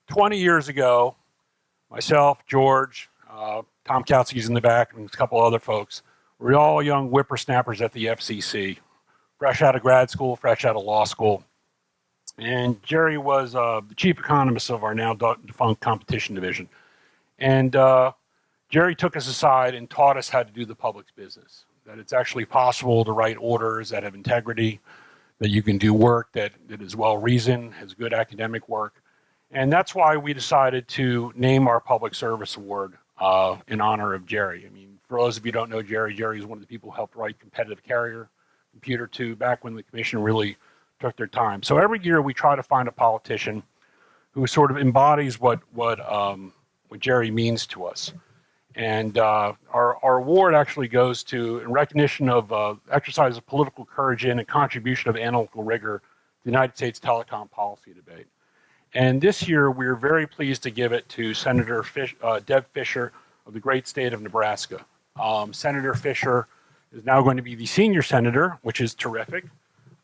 20 years ago, myself, George, Tom Kautsky's in the back, and a couple other folks, we were all young whippersnappers at the FCC, fresh out of grad school, fresh out of law school. And Jerry was the chief economist of our now defunct competition division. And Jerry took us aside and taught us how to do the public's business, that it's actually possible to write orders that have integrity, that you can do work that is well-reasoned, has good academic work. And that's why we decided to name our public service award in honor of Jerry. I mean, for those of you who don't know Jerry, Jerry is one of the people who helped write Competitive Carrier, Computer 2, back when the commission really took their time. So every year we try to find a politician who sort of embodies what Jerry means to us. And our award actually goes to, in recognition of exercise of political courage and contribution of analytical rigor to the United States telecom policy debate. And this year, we're very pleased to give it to Senator Deb Fischer of the great state of Nebraska. Senator Fischer is now going to be the senior senator, which is terrific.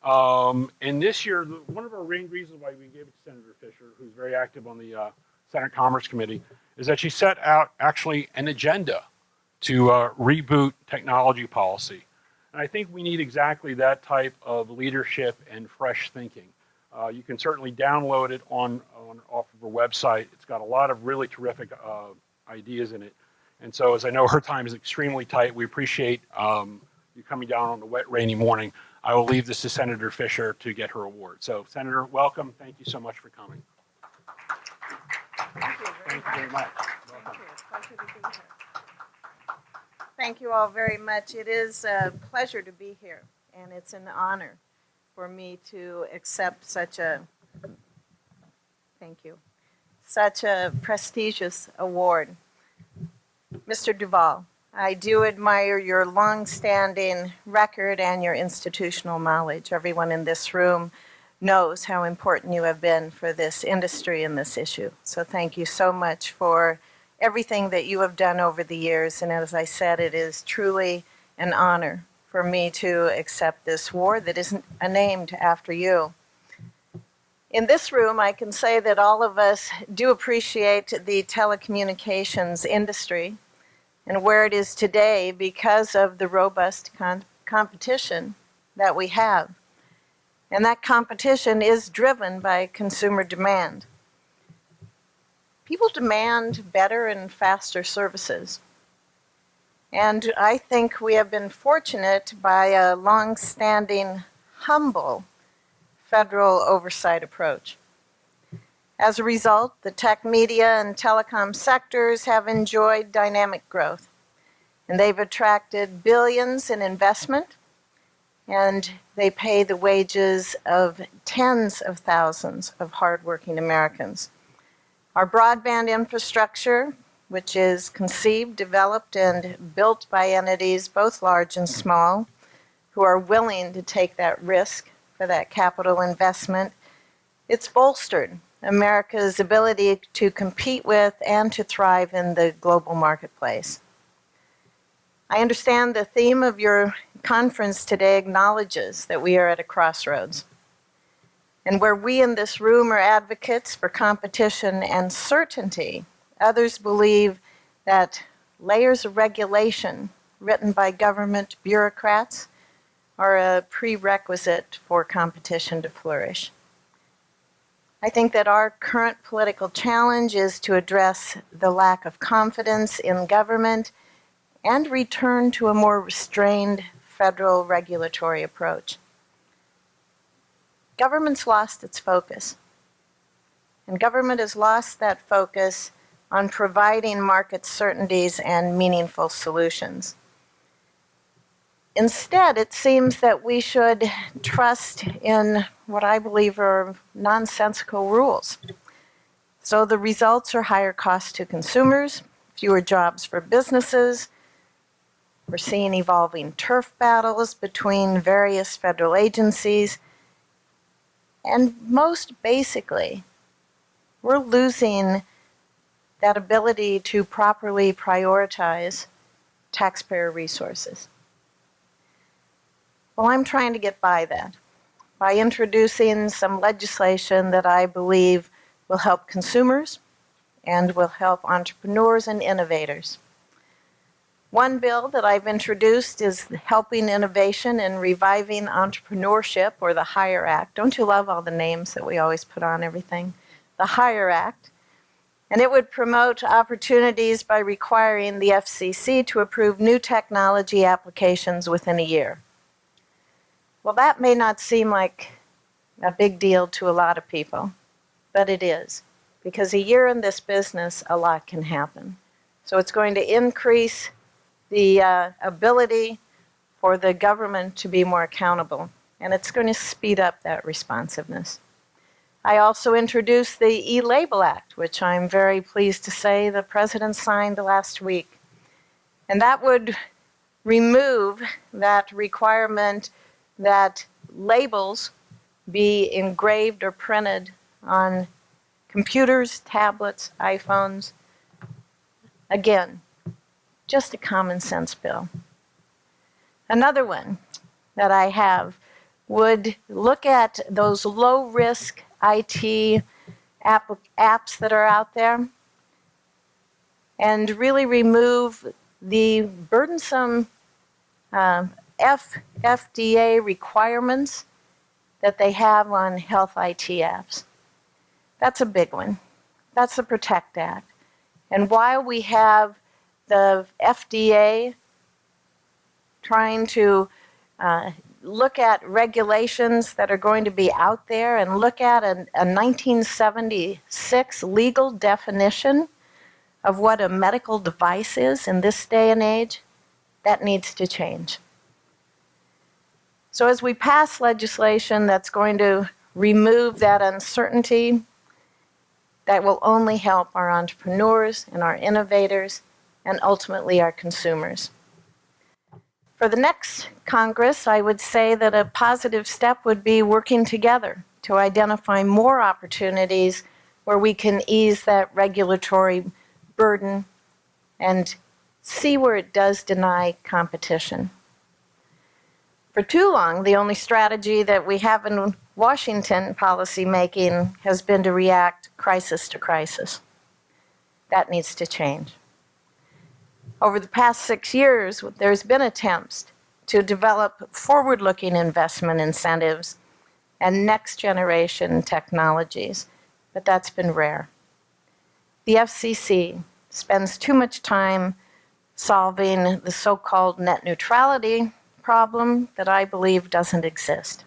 And this year, one of our main reasons why we gave it to Senator Fischer, who's very active on the Senate Commerce Committee, is that she set out actually an agenda to reboot technology policy. And I think we need exactly that type of leadership and fresh thinking. You can certainly download it off of her website. It's got a lot of really terrific ideas in it. And so, as I know her time is extremely tight, we appreciate you coming down on the wet, rainy morning. I will leave this to Senator Fischer to get her award. So, Senator, welcome. Thank you so much for coming. Thank you very much. Welcome. Thank you. It's a pleasure to be here. Thank you all very much. It is a pleasure to be here, and it's an honor for me to accept such a prestigious award. Mr. Duvall, I do admire your long-standing record and your institutional knowledge. Everyone in this room knows how important you have been for this industry and this issue. So thank you so much for everything that you have done over the years. And as I said, it is truly an honor for me to accept this award that isn't named after you. In this room, I can say that all of us do appreciate the telecommunications industry and where it is today because of the robust competition that we have. And that competition is driven by consumer demand. People demand better and faster services. And I think we have been fortunate by a long-standing, humble federal oversight approach. As a result, the tech, media, and telecom sectors have enjoyed dynamic growth. And they've attracted billions in investment, and they pay the wages of tens of thousands of hardworking Americans. Our broadband infrastructure, which is conceived, developed, and built by entities both large and small, who are willing to take that risk for that capital investment, it's bolstered America's ability to compete with and to thrive in the global marketplace. I understand the theme of your conference today acknowledges that we are at a crossroads. And where we in this room are advocates for competition and certainty, others believe that layers of regulation written by government bureaucrats are a prerequisite for competition to flourish. I think that our current political challenge is to address the lack of confidence in government and return to a more restrained federal regulatory approach. Government's lost its focus, and government has lost that focus on providing market certainties and meaningful solutions. Instead, it seems that we should trust in what I believe are nonsensical rules. So the results are higher costs to consumers, fewer jobs for businesses. We're seeing evolving turf battles between various federal agencies. And most basically, we're losing that ability to properly prioritize taxpayer resources. Well, I'm trying to get by that by introducing some legislation that I believe will help consumers and will help entrepreneurs and innovators. One bill that I've introduced is Helping Innovation and Reviving Entrepreneurship, or the HIRE Act. Don't you love all the names that we always put on everything? The HIRE Act. And it would promote opportunities by requiring the FCC to approve new technology applications within a year. Well, that may not seem like a big deal to a lot of people, but it is, because a year in this business, a lot can happen. So it's going to increase the ability for the government to be more accountable, and it's going to speed up that responsiveness. I also introduced the E-Label Act, which I'm very pleased to say the President signed last week. And that would remove that requirement that labels be engraved or printed on computers, tablets, iPhones. Again, just a common sense bill. Another one that I have would look at those low-risk IT apps that are out there and really remove the burdensome FDA requirements that they have on health IT apps. That's a big one. That's the PROTECT Act. And while we have the FDA trying to look at regulations that are going to be out there and look at a 1976 legal definition of what a medical device is in this day and age, that needs to change. So as we pass legislation that's going to remove that uncertainty, that will only help our entrepreneurs and our innovators and ultimately our consumers. For the next Congress, I would say that a positive step would be working together to identify more opportunities where we can ease that regulatory burden and see where it does deny competition. For too long, the only strategy that we have in Washington policy making has been to react crisis to crisis. That needs to change. Over the past 6 years, there's been attempts to develop forward-looking investment incentives and next-generation technologies, but that's been rare. The FCC spends too much time solving the so-called net neutrality problem that I believe doesn't exist.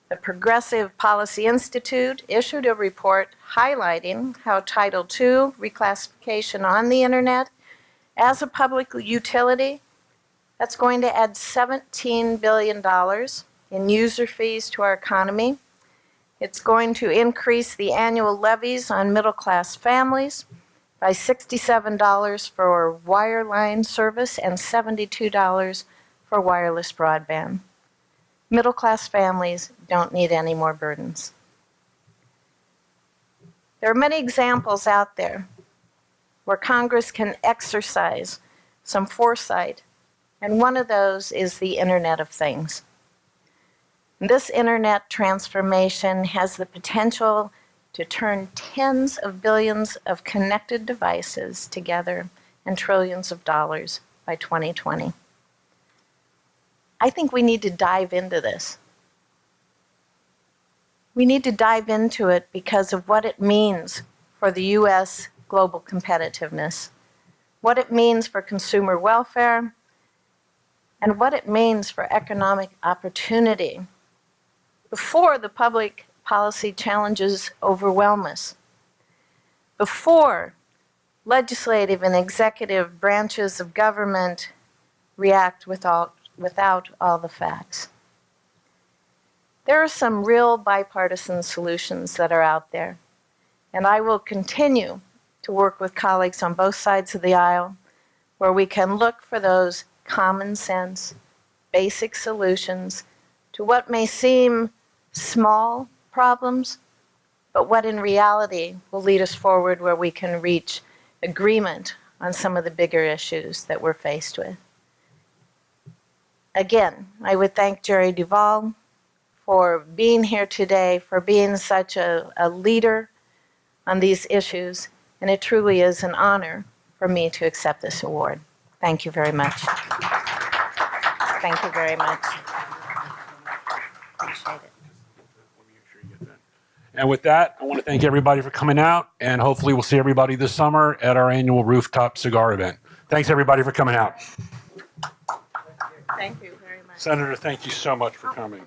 The Progressive Policy Institute issued a report highlighting how Title II reclassification on the internet as a public utility, that's going to add $17 billion in user fees to our economy. It's going to increase the annual levies on middle-class families by $67 for wireline service and $72 for wireless broadband. Middle-class families don't need any more burdens. There are many examples out there where Congress can exercise some foresight, and one of those is the Internet of Things. This Internet transformation has the potential to turn tens of billions of connected devices together and trillions of dollars by 2020. I think we need to dive into this. We need to dive into it because of what it means for the U.S. global competitiveness, what it means for consumer welfare, and what it means for economic opportunity before the public policy challenges overwhelm us, before legislative and executive branches of government react without all the facts. There are some real bipartisan solutions that are out there, and I will continue to work with colleagues on both sides of the aisle where we can look for those common sense, basic solutions to what may seem small problems, but what in reality will lead us forward where we can reach agreement on some of the bigger issues that we're faced with. Again, I would thank Jerry Duvall for being here today, for being such a leader on these issues, and it truly is an honor for me to accept this award. Thank you very much. Thank you very much. Appreciate it. And with that, I want to thank everybody for coming out, and hopefully we'll see everybody this summer at our annual rooftop cigar event. Thanks everybody for coming out. Thank you very much. Senator, thank you so much for coming.